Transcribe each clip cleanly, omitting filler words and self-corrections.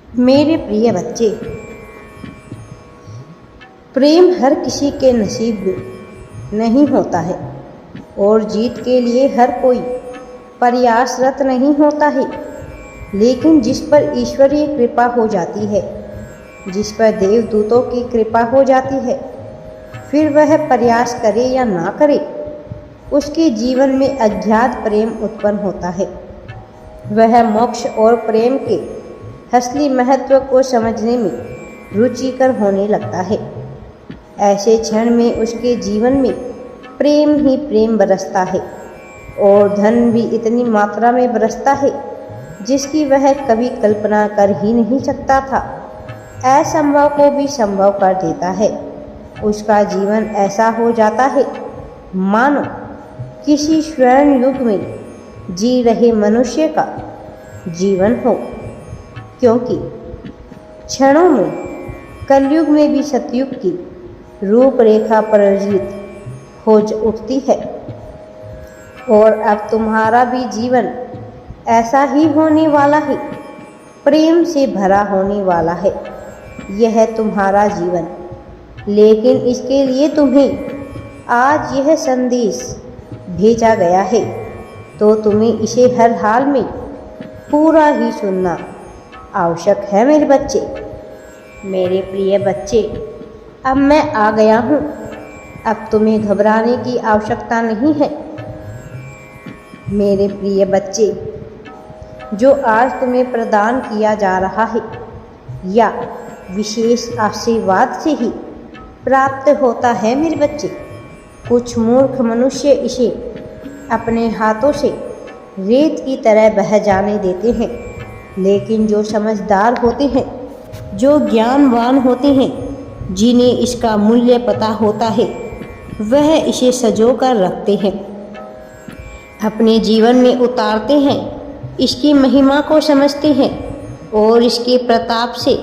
मेरे प्रिय बच्चे, प्रेम हर किसी के नसीब में नहीं होता है और जीत के लिए हर कोई प्रयासरत नहीं होता है। लेकिन जिस पर ईश्वरीय कृपा हो जाती है, जिस पर देवदूतों की कृपा हो जाती है, फिर वह प्रयास करे या ना करे, उसके जीवन में अज्ञात प्रेम उत्पन्न होता है। वह मोक्ष और प्रेम के असली महत्व को समझने में रुचिकर होने लगता है। ऐसे क्षण में उसके जीवन में प्रेम ही प्रेम बरसता है और धन भी इतनी मात्रा में बरसता है जिसकी वह कभी कल्पना कर ही नहीं सकता था। असंभव को भी संभव कर देता है। उसका जीवन ऐसा हो जाता है मानो किसी स्वर्ण युग में जी रहे मनुष्य का जीवन हो, क्योंकि क्षणों में कलयुग में भी सतयुग की रूपरेखा प्रज्वलित हो उठती है। और अब तुम्हारा भी जीवन ऐसा ही होने वाला है, प्रेम से भरा होने वाला है यह तुम्हारा जीवन। लेकिन इसके लिए तुम्हें आज यह संदेश भेजा गया है, तो तुम्हें इसे हर हाल में पूरा ही सुनना आवश्यक है। मेरे बच्चे, मेरे प्रिय बच्चे, अब मैं आ गया हूँ। अब तुम्हें घबराने की आवश्यकता नहीं है। मेरे प्रिय बच्चे, जो आज तुम्हें प्रदान किया जा रहा है या विशेष आशीर्वाद से ही प्राप्त होता है मेरे बच्चे। कुछ मूर्ख मनुष्य इसे अपने हाथों से रेत की तरह बह जाने देते हैं, लेकिन जो समझदार होते हैं, जो ज्ञानवान होते हैं, जिन्हें इसका मूल्य पता होता है, वह इसे सजो कर रखते हैं, अपने जीवन में उतारते हैं, इसकी महिमा को समझते हैं और इसके प्रताप से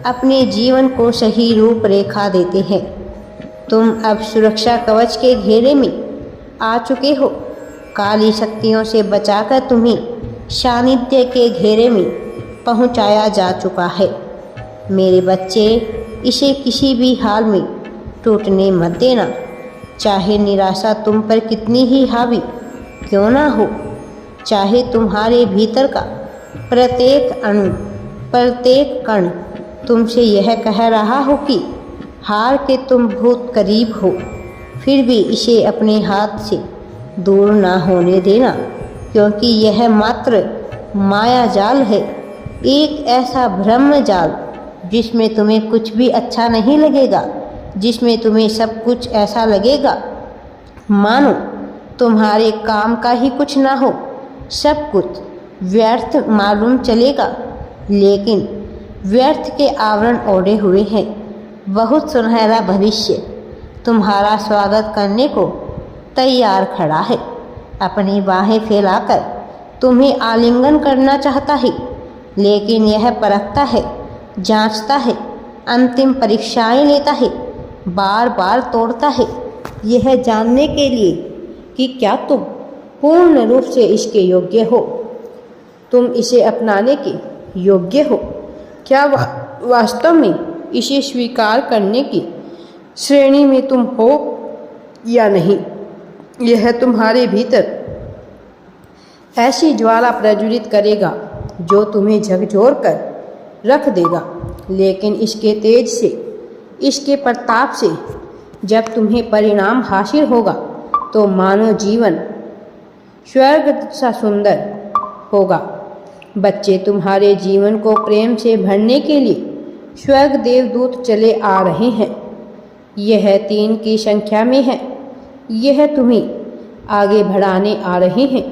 अपने जीवन को सही रूपरेखा देते हैं। तुम अब सुरक्षा कवच के घेरे में आ चुके हो। काली शक्तियों से बचाकर तुम्हें सानिध्य के घेरे में पहुंचाया जा चुका है। मेरे बच्चे, इसे किसी भी हाल में टूटने मत देना। चाहे निराशा तुम पर कितनी ही हावी क्यों ना हो, चाहे तुम्हारे भीतर का प्रत्येक अणु, प्रत्येक कण तुमसे यह कह रहा हो कि हार के तुम बहुत करीब हो, फिर भी इसे अपने हाथ से दूर ना होने देना, क्योंकि यह मात्र माया जाल है, एक ऐसा ब्रह्म जाल जिसमें तुम्हें कुछ भी अच्छा नहीं लगेगा, जिसमें तुम्हें सब कुछ ऐसा लगेगा मानो तुम्हारे काम का ही कुछ ना हो। सब कुछ व्यर्थ मालूम चलेगा, लेकिन व्यर्थ के आवरण ओढ़े हुए हैं। बहुत सुनहरा भविष्य तुम्हारा स्वागत करने को तैयार खड़ा है। अपनी बाहें फैलाकर तुम्हें आलिंगन करना चाहता है, लेकिन यह परखता है, जांचता है, अंतिम परीक्षाएं लेता है, बार बार तोड़ता है, यह जानने के लिए कि क्या तुम पूर्ण रूप से इसके योग्य हो, तुम इसे अपनाने के योग्य हो, क्या वास्तव में इसे स्वीकार करने की श्रेणी में तुम हो या नहीं। यह तुम्हारे भीतर ऐसी ज्वाला प्रज्वलित करेगा जो तुम्हें झकझोर कर रख देगा, लेकिन इसके तेज से, इसके प्रताप से जब तुम्हें परिणाम हासिल होगा तो मानो जीवन स्वर्ग सा सुंदर होगा। बच्चे, तुम्हारे जीवन को प्रेम से भरने के लिए स्वर्ग देवदूत चले आ रहे हैं। यह 3 की संख्या में है। यह तुम्हें आगे बढ़ाने आ रहे हैं,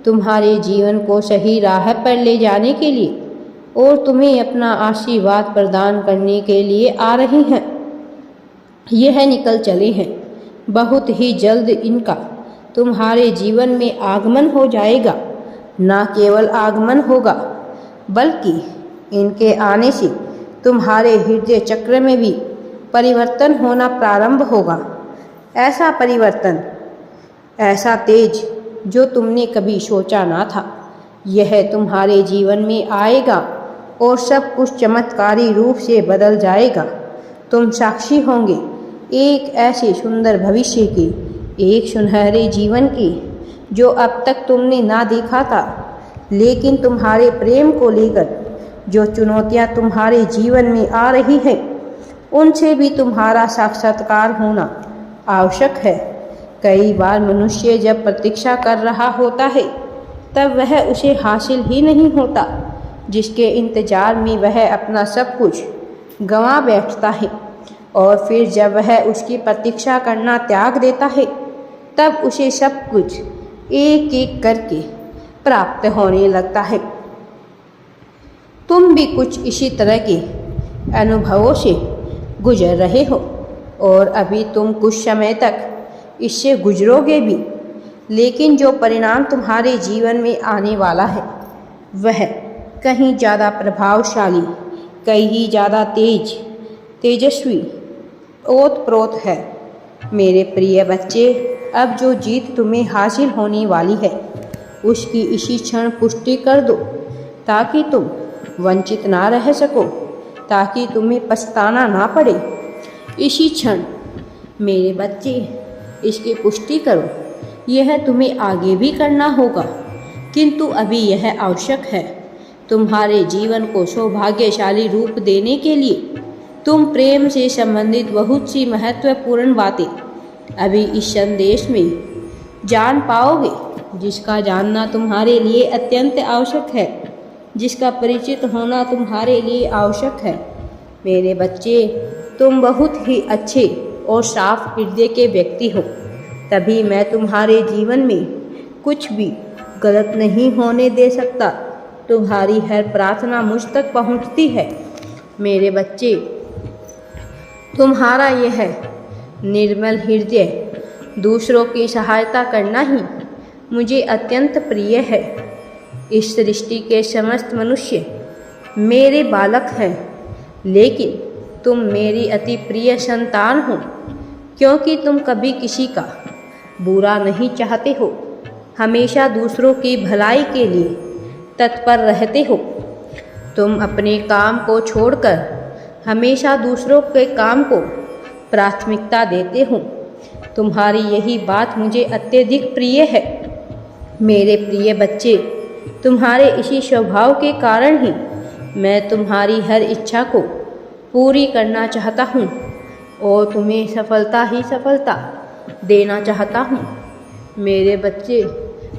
तुम्हारे जीवन को सही राह पर ले जाने के लिए और तुम्हें अपना आशीर्वाद प्रदान करने के लिए आ रहे हैं। यह निकल चले हैं। बहुत ही जल्द इनका तुम्हारे जीवन में आगमन हो जाएगा। न केवल आगमन होगा, बल्कि इनके आने से तुम्हारे हृदय चक्र में भी परिवर्तन होना प्रारंभ होगा। ऐसा परिवर्तन, ऐसा तेज जो तुमने कभी सोचा ना था, यह तुम्हारे जीवन में आएगा और सब कुछ चमत्कारी रूप से बदल जाएगा। तुम साक्षी होंगे एक ऐसे सुंदर भविष्य की, एक सुनहरे जीवन की जो अब तक तुमने ना देखा था। लेकिन तुम्हारे प्रेम को लेकर जो चुनौतियाँ तुम्हारे जीवन में आ रही हैं, उनसे भी तुम्हारा साक्षात्कार होना आवश्यक है। कई बार मनुष्य जब प्रतीक्षा कर रहा होता है तब वह उसे हासिल ही नहीं होता, जिसके इंतजार में वह अपना सब कुछ गंवा बैठता है। और फिर जब वह उसकी प्रतीक्षा करना त्याग देता है तब उसे सब कुछ एक एक करके प्राप्त होने लगता है। तुम भी कुछ इसी तरह के अनुभवों से गुजर रहे हो और अभी तुम कुछ समय तक इससे गुजरोगे भी। लेकिन जो परिणाम तुम्हारे जीवन में आने वाला है वह कहीं ज़्यादा प्रभावशाली, कहीं ज़्यादा तेजस्वी ओतप्रोत है। मेरे प्रिय बच्चे, अब जो जीत तुम्हें हासिल होने वाली है उसकी इसी क्षण पुष्टि कर दो, ताकि तुम वंचित ना रह सको, ताकि तुम्हें पछताना ना पड़े। इसी क्षण मेरे बच्चे इसकी पुष्टि करो। यह तुम्हें आगे भी करना होगा, किंतु अभी यह आवश्यक है। तुम्हारे जीवन को सौभाग्यशाली रूप देने के लिए तुम प्रेम से संबंधित बहुत सी महत्वपूर्ण बातें अभी इस संदेश में जान पाओगे, जिसका जानना तुम्हारे लिए अत्यंत आवश्यक है, जिसका परिचित होना तुम्हारे लिए आवश्यक है। मेरे बच्चे, तुम बहुत ही अच्छे और साफ हृदय के व्यक्ति हो, तभी मैं तुम्हारे जीवन में कुछ भी गलत नहीं होने दे सकता। तुम्हारी हर प्रार्थना मुझ तक पहुंचती है। मेरे बच्चे, तुम्हारा यह निर्मल हृदय दूसरों की सहायता करना ही मुझे अत्यंत प्रिय है। इस सृष्टि के समस्त मनुष्य मेरे बालक हैं, लेकिन तुम मेरी अति प्रिय संतान हो, क्योंकि तुम कभी किसी का बुरा नहीं चाहते हो, हमेशा दूसरों की भलाई के लिए तत्पर रहते हो। तुम अपने काम को छोड़कर हमेशा दूसरों के काम को प्राथमिकता देते हो। तुम्हारी यही बात मुझे अत्यधिक प्रिय है। मेरे प्रिय बच्चे, तुम्हारे इसी स्वभाव के कारण ही मैं तुम्हारी हर इच्छा को पूरी करना चाहता हूँ और तुम्हें सफलता ही सफलता देना चाहता हूँ। मेरे बच्चे,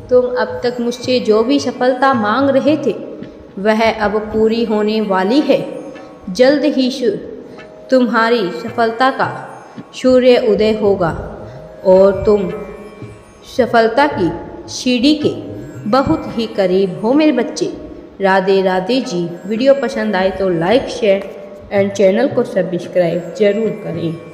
तुम अब तक मुझसे जो भी सफलता मांग रहे थे वह अब पूरी होने वाली है। जल्द ही तुम्हारी सफलता का सूर्य उदय होगा और तुम सफलता की सीढ़ी के बहुत ही करीब हो। मेरे बच्चे, राधे राधे जी। वीडियो पसंद आए तो लाइक, शेयर एंड चैनल को सब्सक्राइब जरूर करें।